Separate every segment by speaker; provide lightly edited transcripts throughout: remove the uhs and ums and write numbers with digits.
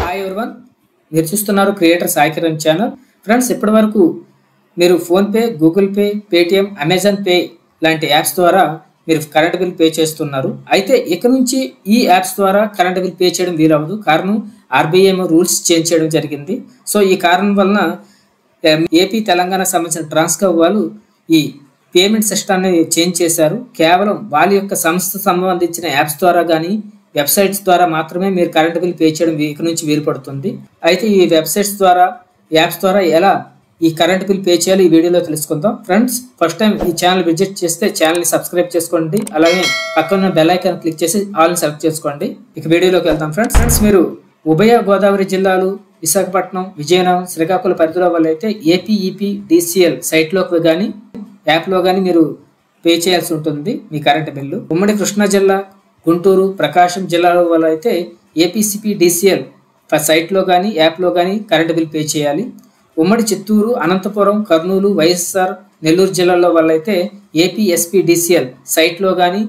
Speaker 1: Hi everyone, మీరు చూస్తున్నారు creator Sai Kiran channel. Friends, ఇప్పటి వరకు మీరు PhonePe, Google pay, Paytm, Amazon pay లాంటి యాప్స్ ద్వారా మీరు కరెంట్ బిల్ పే చేస్తున్నారు. అయితే ఇక నుంచి ఈ యాప్స్ ద్వారా కరెంట్ బిల్ పే చేయడం వీలవదు. కారణం ఆర్బీఐ రూల్స్ చేంజ్ చేయడం జరిగింది. సో ఈ కారణం వలన ఏపీ తెలంగాణ సంబంధించిన ట్రాన్స్కో వాళ్ళు ఈ పేమెంట్ సిస్టమ్ని చేంజ్ చేశారు. కేవలం వాళ్ళ యొక్క సంస్థ సంబంధించిన యాప్స్ ద్వారా కానీ వెబ్సైట్స్ ద్వారా మాత్రమే మీరు కరెంట్ బిల్ పే చేయడం ఇక నుంచి వీలు పడుతుంది. అయితే ఈ వెబ్సైట్స్ ద్వారా యాప్స్ ద్వారా ఎలా ఈ కరెంట్ బిల్ పే చేయాలి ఈ వీడియోలో తెలుసుకుందాం. ఫ్రెండ్స్, ఫస్ట్ టైం ఈ ఛానల్ విజిట్ చేస్తే ఛానల్ని సబ్స్క్రైబ్ చేసుకోండి. అలాగే పక్కన బెల్ ఐకాన్ క్లిక్ చేసి ఆల్ని సెలెక్ట్ చేసుకోండి. ఇక వీడియోలోకి వెళ్దాం. ఫ్రెండ్స్, మీరు ఉభయ గోదావరి జిల్లాలు, విశాఖపట్నం, విజయనగరం, శ్రీకాకుళం పరిధిలో వల్ల అయితే ఏపీఈపీడీసీఎల్ సైట్లోకి కానీ యాప్లో కానీ మీరు పే చేయాల్సి ఉంటుంది మీ కరెంట్ బిల్లు. ఉమ్మడి కృష్ణా జిల్లా, గుంటూరు, ప్రకాశం జిల్లాల వల్ల అయితే ఏపీసీపీడీసీఎల్ సైట్లో కానీ యాప్లో కానీ కరెంట్ బిల్ పే చేయాలి. ఉమ్మడి చిత్తూరు, అనంతపురం, కర్నూలు, వైఎస్ఆర్, నెల్లూరు జిల్లాలో వల్ల అయితే ఏపీఎస్పీడీసీఎల్ సైట్లో కానీ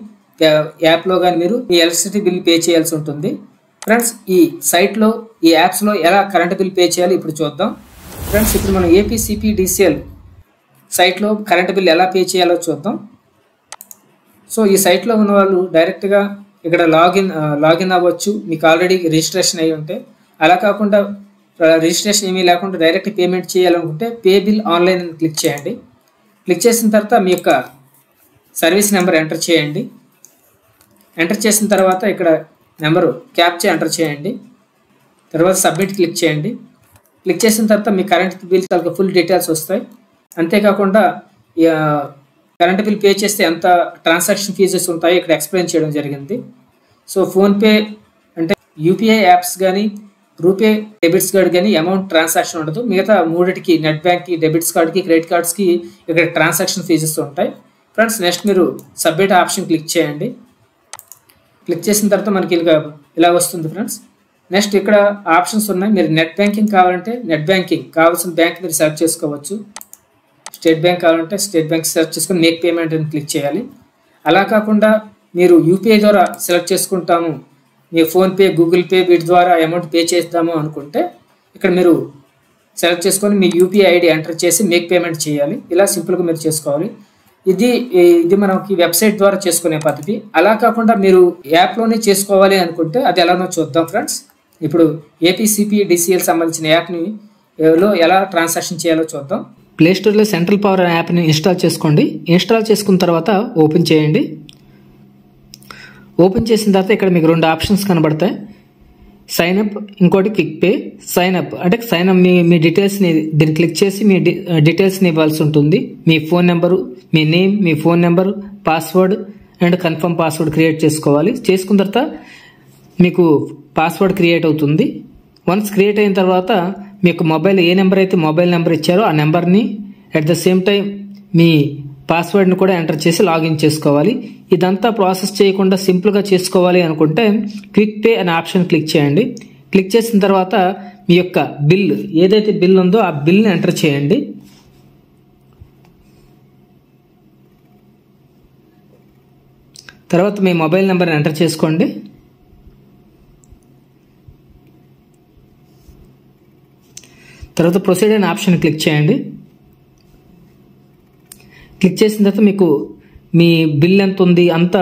Speaker 1: యాప్లో కానీ మీరు మీ ఎలక్ట్రిసిటీ బిల్ పే చేయాల్సి ఉంటుంది. ఫ్రెండ్స్, ఈ సైట్లో ఈ యాప్స్లో ఎలా కరెంట్ బిల్ పే చేయాలి ఇప్పుడు చూద్దాం. ఫ్రెండ్స్, ఇప్పుడు మనం ఏపీసీపీడీసీఎల్ సైట్లో కరెంట్ బిల్ ఎలా పే చేయాలో చూద్దాం. సో ఈ సైట్లో ఉన్న వాళ్ళు డైరెక్ట్గా ఇక్కడ లాగిన్ అవ్వచ్చు. మీకు ఆల్రెడీ రిజిస్ట్రేషన్ అయ్యి ఉంటే. అలా కాకుండా రిజిస్ట్రేషన్ ఏమీ లేకుండా డైరెక్ట్ పేమెంట్ చేయాలనుకుంటే పే బిల్ ఆన్లైన్ అని క్లిక్ చేయండి. క్లిక్ చేసిన తర్వాత మీ యొక్క సర్వీస్ నెంబర్ ఎంటర్ చేయండి. ఎంటర్ చేసిన తర్వాత ఇక్కడ నెంబరు క్యాప్చా ఎంటర్ చేయండి. తర్వాత సబ్మిట్ క్లిక్ చేయండి. క్లిక్ చేసిన తర్వాత మీ కరెంట్ బిల్ తాలూకా ఫుల్ డీటెయిల్స్ వస్తాయి. అంతేకాకుండా కరెంట్ బిల్ పే చేస్తే ఎంత ట్రాన్సాక్షన్ ఫీజెస్ ఉంటాయో ఇక్కడ ఎక్స్ప్లెయిన్ చేయడం జరిగింది. సో ఫోన్పే అంటే యూపీఐ యాప్స్ కానీ రూపే డెబిట్స్ కార్డ్ కానీ అమౌంట్ ట్రాన్సాక్షన్ ఉండదు. మిగతా మూడిటికి నెట్ బ్యాంక్కి, డెబిట్స్ కార్డ్కి, క్రెడిట్ కార్డ్స్కి ఇక్కడ ట్రాన్సాక్షన్ ఫీజెస్ ఉంటాయి. ఫ్రెండ్స్, నెక్స్ట్ మీరు సబ్మిట్ ఆప్షన్ క్లిక్ చేయండి. క్లిక్ చేసిన తర్వాత మనకి ఇలా వస్తుంది. ఫ్రెండ్స్, నెక్స్ట్ ఇక్కడ ఆప్షన్స్ ఉన్నాయి. మీరు నెట్ బ్యాంకింగ్ కావాలంటే నెట్ బ్యాంకింగ్ కావాల్సిన బ్యాంక్ మీరు సెలెక్ట్ చేసుకోవచ్చు. స్టేట్ బ్యాంక్ కావాలంటే స్టేట్ బ్యాంక్ సెలెక్ట్ చేసుకొని మేక్ పేమెంట్ అని క్లిక్ చేయాలి. అలా కాకుండా మీరు యూపీఐ ద్వారా సెలెక్ట్ చేసుకుంటాము, మీ ఫోన్పే, గూగుల్ పే వీటి ద్వారా అమౌంట్ పే చేద్దాము అనుకుంటే ఇక్కడ మీరు సెలెక్ట్ చేసుకొని మీ యూపీఐ ఐడి ఎంటర్ చేసి మేక్ పేమెంట్ చేయాలి. ఇలా సింపుల్గా మీరు చేసుకోవాలి. ఇది మనకి వెబ్సైట్ ద్వారా చేసుకునే పద్ధతి. అలా కాకుండా మీరు యాప్లోనే చేసుకోవాలి అనుకుంటే అది ఎలానో చూద్దాం. ఫ్రెండ్స్, ఇప్పుడు ఏపీసీపీడీసీఎల్ సంబంధించిన యాప్ని ఎలా ట్రాన్సాక్షన్ చేయాలో చూద్దాం. ప్లేస్టోర్లో సెంట్రల్ పవర్ యాప్ని ఇన్స్టాల్ చేసుకోండి. ఇన్స్టాల్ చేసుకున్న తర్వాత ఓపెన్ చేయండి. ఓపెన్ చేసిన తర్వాత ఇక్కడ మీకు రెండు ఆప్షన్స్ కనబడతాయి. సైన్ అప్, ఇంకోటి క్విక్ పే. సైన్ అప్ అంటే సైన్ అప్ మీ డీటెయిల్స్ని దీన్ని క్లిక్ చేసి మీ డీటెయిల్స్ని ఇవ్వాల్సి ఉంటుంది. మీ ఫోన్ నెంబరు, మీ నేమ్, మీ phone number, password and confirm password create చేసుకోవాలి. చేసుకున్న తర్వాత మీకు పాస్వర్డ్ క్రియేట్ అవుతుంది. వన్స్ క్రియేట్ అయిన తర్వాత మీకు మొబైల్ ఏ నెంబర్ అయితే మొబైల్ నెంబర్ ఇచ్చారో ఆ నెంబర్ని అట్ ద సేమ్ టైం మీ పాస్వర్డ్ని కూడా ఎంటర్ చేసి లాగిన్ చేసుకోవాలి. ఇదంతా ప్రాసెస్ చేయకుండా సింపుల్గా చేసుకోవాలి అనుకుంటే క్విక్ పే అనే ఆప్షన్ క్లిక్ చేయండి. క్లిక్ చేసిన తర్వాత మీ యొక్క బిల్ ఏదైతే బిల్ ఉందో ఆ బిల్ని ఎంటర్ చేయండి. తర్వాత మీ మొబైల్ నెంబర్ని ఎంటర్ చేసుకోండి. తర్వాత ప్రొసీడ్ అనే ఆప్షన్ క్లిక్ చేయండి. క్లిక్ చేసిన తర్వాత మీకు మీ బిల్ ఎంత ఉంది, అంత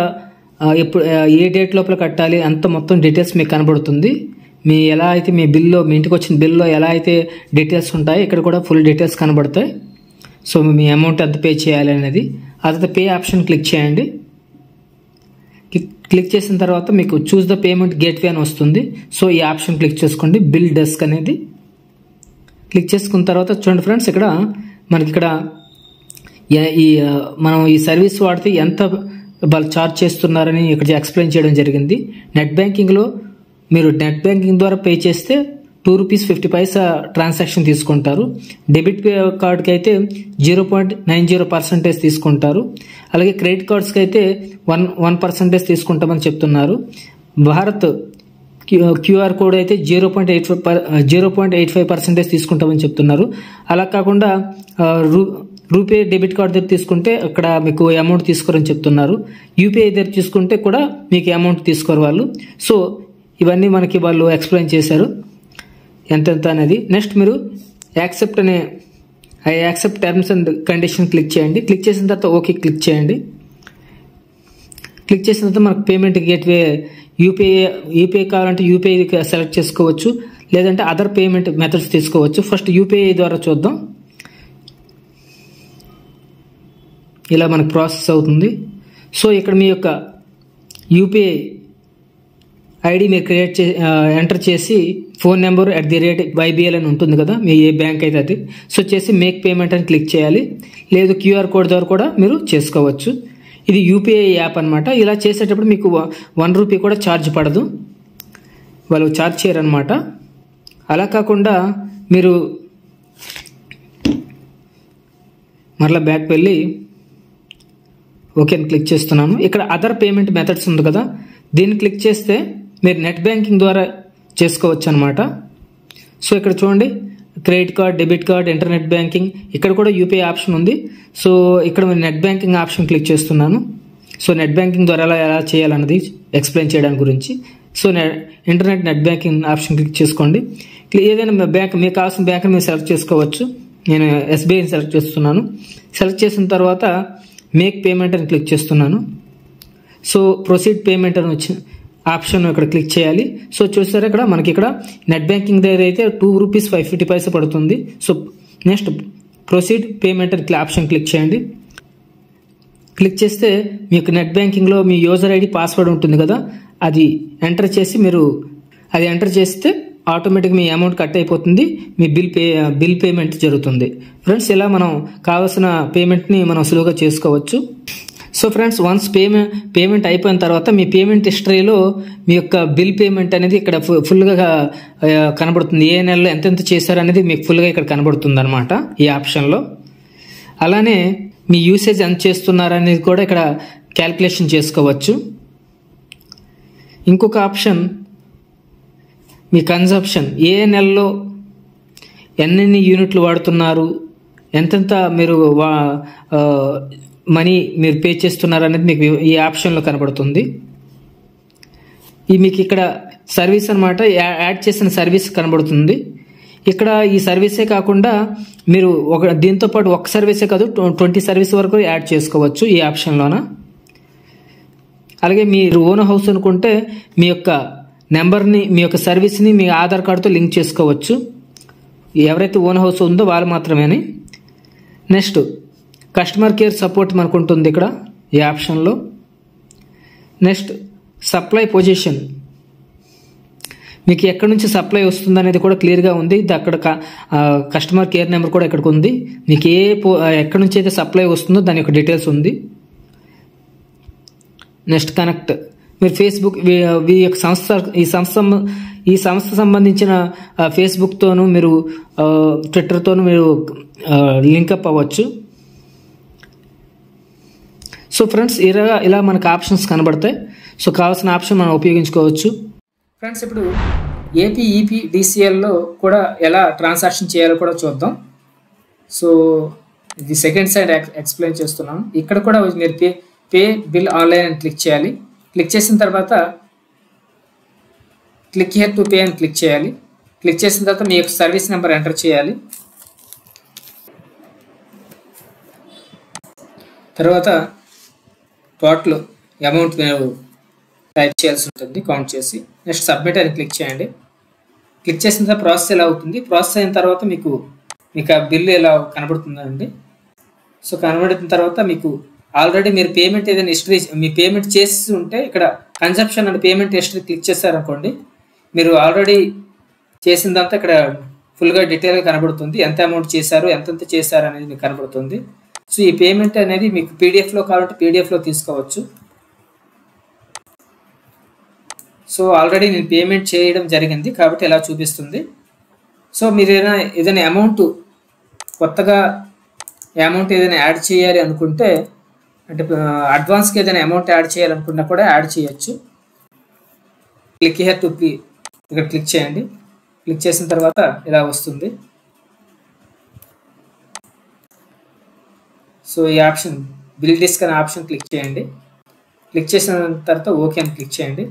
Speaker 1: ఎప్పుడు ఏ డేట్ లోపల కట్టాలి అంత మొత్తం డీటెయిల్స్ మీకు కనబడుతుంది. మీ ఎలా అయితే మీ బిల్లో, మీ ఇంటికి వచ్చిన బిల్లో ఎలా అయితే డీటెయిల్స్ ఉంటాయో ఇక్కడ కూడా ఫుల్ డీటెయిల్స్ కనబడతాయి. సో మీ అమౌంట్ ఎంత పే చేయాలి అనేది. ఆ తర్వాత పే ఆప్షన్ క్లిక్ చేయండి. క్లిక్ చేసిన తర్వాత మీకు చూస్ ద పేమెంట్ గేట్వే అని వస్తుంది. సో ఈ ఆప్షన్ క్లిక్ చేసుకోండి. బిల్ డెస్క్ అనేది క్లిక్ చేసుకున్న తర్వాత చూడండి ఫ్రెండ్స్, ఇక్కడ మనకి ఇక్కడ మనం ఈ సర్వీస్ వాడితే ఎంత వాళ్ళు ఛార్జ్ చేస్తున్నారని ఇక్కడ ఎక్స్ప్లెయిన్ చేయడం జరిగింది. నెట్ బ్యాంకింగ్లో మీరు నెట్ బ్యాంకింగ్ ద్వారా పే చేస్తే ₹2.50 ట్రాన్సాక్షన్ తీసుకుంటారు. డెబిట్ కార్డ్కి అయితే 0.90% తీసుకుంటారు. అలాగే క్రెడిట్ కార్డ్స్కి అయితే 1% తీసుకుంటామని చెప్తున్నారు. భారత్ క్యూఆర్ కోడ్ అయితే 0.85% తీసుకుంటామని చెప్తున్నారు. అలా కాకుండా రూపే డెబిట్ కార్డ్ దగ్గర తీసుకుంటే అక్కడ మీకు అమౌంట్ తీసుకోరని చెప్తున్నారు. యూపీఐ దగ్గర తీసుకుంటే కూడా మీకు అమౌంట్ తీసుకోరు వాళ్ళు. సో ఇవన్నీ మనకి వాళ్ళు ఎక్స్ప్లెయిన్ చేశారు. ఎంతెంత అనేది. నెక్స్ట్ మీరు యాక్సెప్ట్ అనే accept terms and condition click చేయండి. క్లిక్ చేసిన తర్వాత ఓకే క్లిక్ చేయండి. క్లిక్ చేసిన తర్వాత మనకు పేమెంట్ గేట్వే యూపీఐ కావాలంటే యూపీఐ సెలెక్ట్ చేసుకోవచ్చు, లేదంటే అదర్ పేమెంట్ మెథడ్స్ తీసుకోవచ్చు. ఫస్ట్ యూపీఐ ద్వారా చూద్దాం. ఇలా మనకు ప్రాసెస్ అవుతుంది. సో ఇక్కడ మీ యొక్క యూపీఐ ఐడి మీరు ఎంటర్ చేసి ఫోన్ నెంబర్ @YBL అని ఉంటుంది కదా, మీ ఏ బ్యాంక్ అయితే అది. సో చేసి మేక్ పేమెంట్ అని క్లిక్ చేయాలి, లేదు క్యూఆర్ కోడ్ ద్వారా కూడా మీరు చేసుకోవచ్చు. ఇది యూపీఐ యాప్ అనమాట. ఇలా చేసేటప్పుడు మీకు ₹1 కూడా ఛార్జ్ పడదు, వాళ్ళు ఛార్జ్ చేయరు అనమాట. అలా కాకుండా మీరు మరలా బ్యాక్ వెళ్ళి ఓకే అని క్లిక్ చేస్తున్నాను. ఇక్కడ అదర్ పేమెంట్ మెథడ్స్ ఉంది కదా, దీన్ని క్లిక్ చేస్తే మీరు నెట్ బ్యాంకింగ్ ద్వారా చేసుకోవచ్చు అనమాట. సో ఇక్కడ చూడండి, credit card, debit card, internet banking, ఇక్కడ కూడా యూపీఐ ఆప్షన్ ఉంది. సో ఇక్కడ నెట్ బ్యాంకింగ్ ఆప్షన్ క్లిక్ చేస్తున్నాను. సో నెట్ బ్యాంకింగ్ ద్వారా ఎలా చేయాలన్నది ఎక్స్ప్లెయిన్ చేయడానికి గురించి. So internet net banking option click చేసుకోండి. ఏదైనా బ్యాంక్ మీకు కావాల్సిన బ్యాంక్ మీరు సెలెక్ట్ చేసుకోవచ్చు. నేను SBIని సెలెక్ట్ చేస్తున్నాను. సెలెక్ట్ చేసిన తర్వాత మేక్ పేమెంట్ అని క్లిక్ చేస్తున్నాను. సో ప్రొసీడ్ పేమెంట్ అని వచ్చి ఆప్షన్ ఇక్కడ క్లిక్ చేయాలి. సో చూసారా, ఇక్కడ మనకి ఇక్కడ నెట్ బ్యాంకింగ్ దగ్గర అయితే ₹2.50 పడుతుంది. సో నెక్స్ట్ ప్రొసీడ్ పేమెంట్ అని ఆప్షన్ క్లిక్ చేయండి. క్లిక్ చేస్తే మీకు నెట్ బ్యాంకింగ్లో మీ యూజర్ ఐడి పాస్వర్డ్ ఉంటుంది కదా, అది ఎంటర్ చేసి మీరు అది ఎంటర్ చేస్తే ఆటోమేటిక్ మీ అమౌంట్ కట్ అయిపోతుంది, మీ బిల్ పేమెంట్ జరుగుతుంది. ఫ్రెండ్స్, ఇలా మనం కావాల్సిన పేమెంట్ని మనం సులువుగా చేసుకోవచ్చు. సో ఫ్రెండ్స్, వన్స్ పేమెంట్ అయిపోయిన తర్వాత మీ పేమెంట్ హిస్టరీలో మీ యొక్క బిల్ పేమెంట్ అనేది ఇక్కడ ఫుల్గా కనబడుతుంది. ఏ నెలలో ఎంతెంత చేశారు అనేది మీకు ఫుల్గా ఇక్కడ కనబడుతుంది అనమాట ఈ ఆప్షన్లో. అలానే మీ యూసేజ్ ఎంత చేస్తున్నారు అనేది కూడా ఇక్కడ క్యాల్కులేషన్ చేసుకోవచ్చు. ఇంకొక ఆప్షన్ మీ కన్జంప్షన్, ఏ నెలలో ఎన్నెన్ని యూనిట్లు వాడుతున్నారు, ఎంతెంత మీరు మనీ మీరు పే చేస్తున్నారు అనేది మీకు ఈ ఆప్షన్లో కనబడుతుంది. మీకు ఇక్కడ సర్వీస్ అనమాట, యాడ్ చేసిన సర్వీస్ కనబడుతుంది. ఇక్కడ ఈ సర్వీసే కాకుండా మీరు దీంతో పాటు ఒక సర్వీసే కాదు 20 సర్వీస్ వరకు యాడ్ చేసుకోవచ్చు ఈ ఆప్షన్లోన. అలాగే మీరు ఓన్ హౌస్ అనుకుంటే మీ యొక్క నెంబర్ని, మీ యొక్క సర్వీస్ని మీ ఆధార్ కార్డుతో లింక్ చేసుకోవచ్చు. ఎవరైతే ఓన్ హౌస్ ఉందో వాళ్ళు మాత్రమే. నెక్స్ట్ కస్టమర్ కేర్ సపోర్ట్ మనకు ఉంటుంది ఇక్కడ ఈ ఆప్షన్లో. నెక్స్ట్ సప్లై పొజిషన్, మీకు ఎక్కడి నుంచి సప్లై వస్తుంది అనేది కూడా క్లియర్గా ఉంది. అక్కడ కస్టమర్ కేర్ నెంబర్ కూడా ఇక్కడికి ఉంది. మీకు ఎక్కడి నుంచి అయితే సప్లై వస్తుందో దాని యొక్క డీటెయిల్స్ ఉంది. నెక్స్ట్ కనెక్ట్, మీరు ఫేస్బుక్ ఈ సంస్థ సంబంధించిన ఫేస్బుక్తోనూ మీరు ట్విట్టర్తోనూ మీరు లింకప్ అవ్వచ్చు. సో ఫ్రెండ్స్, ఇలా మనకు ఆప్షన్స్ కనబడతాయి. సో కావాల్సిన ఆప్షన్ మనం ఉపయోగించుకోవచ్చు. ఫ్రెండ్స్, ఇప్పుడు ఏపీ EPDCLలో కూడా ఎలా ట్రాన్సాక్షన్ చేయాలో కూడా చూద్దాం. సో ఇది సెకండ్ సైడ్ ఎక్స్ప్లెయిన్ చేస్తున్నాను. ఇక్కడ కూడా మీరు పే బిల్ ఆన్లైన్ అని క్లిక్ చేయాలి. క్లిక్ చేసిన తర్వాత క్లిక్ హియర్ టు పే అని క్లిక్ చేయాలి. క్లిక్ చేసిన తర్వాత మీ యొక్క సర్వీస్ నెంబర్ ఎంటర్ చేయాలి. తర్వాత టోటల్ అమౌంట్ మీరు టైప్ చేయాల్సి ఉంటుంది కౌంట్ చేసి. నెక్స్ట్ సబ్మిట్ అని క్లిక్ చేయండి. క్లిక్ చేసిన తర్వాత ప్రాసెస్ ఎలా అవుతుంది. ప్రాసెస్ అయిన తర్వాత మీకు ఆ బిల్లు ఎలా కనబడుతుందండి. సో కనబడిన తర్వాత మీకు ఆల్రెడీ మీరు పేమెంట్ ఏదైనా హిస్టరీ మీ పేమెంట్ చేసి ఉంటే ఇక్కడ consumption and payment history click చేశారనుకోండి, మీరు ఆల్రెడీ చేసిందంతా ఇక్కడ ఫుల్గా డీటెయిల్గా కనబడుతుంది. ఎంత అమౌంట్ చేశారు, ఎంతెంత చేశారు అనేది మీకు కనబడుతుంది. సో ఈ పేమెంట్ అనేది మీకు పీడిఎఫ్లో కావాలంటే పీడిఎఫ్లో తీసుకోవచ్చు. సో ఆల్రెడీ నేను పేమెంట్ చేయడం జరిగింది కాబట్టి ఇలా చూపిస్తుంది. సో మీరు ఏదైనా అమౌంట్ కొత్తగా అమౌంట్ ఏదైనా యాడ్ చేయాలి అనుకుంటే, అంటే అడ్వాన్స్కి ఏదైనా అమౌంట్ యాడ్ చేయాలనుకున్నా కూడా యాడ్ చేయొచ్చు. క్లిక్ హియర్ టు పే ఇక్కడ క్లిక్ చేయండి. క్లిక్ చేసిన తర్వాత ఇలా వస్తుంది. సో ఈ ఆప్షన్ బిల్ డిస్క్ అనే ఆప్షన్ క్లిక్ చేయండి. క్లిక్ చేసిన తర్వాత ఓకే అని క్లిక్ చేయండి.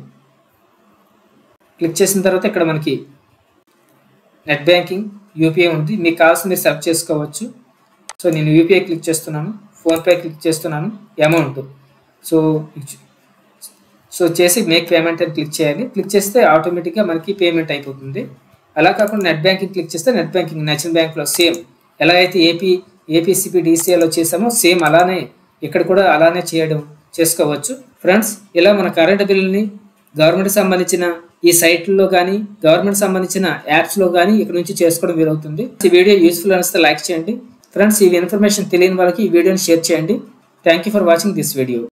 Speaker 1: క్లిక్ చేసిన తర్వాత ఇక్కడ మనకి నెట్ బ్యాంకింగ్, యూపీఐ ఉంది. మీకు కావాల్సిన మీరు సెలెక్ట్ చేసుకోవచ్చు. సో నేను యూపీఐ క్లిక్ చేస్తున్నాను, ఫోన్పే క్లిక్ చేస్తున్నాను, అమౌంట్ సో సో చేసి మేక్ పేమెంట్ అని క్లిక్ చేయాలి. క్లిక్ చేస్తే ఆటోమేటిక్గా మనకి పేమెంట్ అయిపోతుంది. అలా కాకుండా నెట్ బ్యాంకింగ్ క్లిక్ చేస్తే నెట్ బ్యాంకింగ్ నచ్చిన బ్యాంక్లో సేమ్ ఎలా అయితే ఏపీసీపీడీసీఏలో చేసామో సేమ్ అలానే ఇక్కడ కూడా అలానే చేసుకోవచ్చు. ఫ్రెండ్స్, ఇలా మన కరెంట్ బిల్లుని గవర్నమెంట్ సంబంధించిన ఈ సైట్లో కానీ గవర్నమెంట్ సంబంధించిన యాప్స్లో కానీ ఇక్కడ నుంచి చేసుకోవడం వీలవుతుంది. ఈ వీడియో యూస్ఫుల్ అనిస్తే లైక్ చేయండి. ఫ్రెండ్స్, ఈ ఇన్ఫర్మేషన్ తెలియని వాళ్ళకి ఈ వీడియోని షేర్ చేయండి. Thank you for watching this video.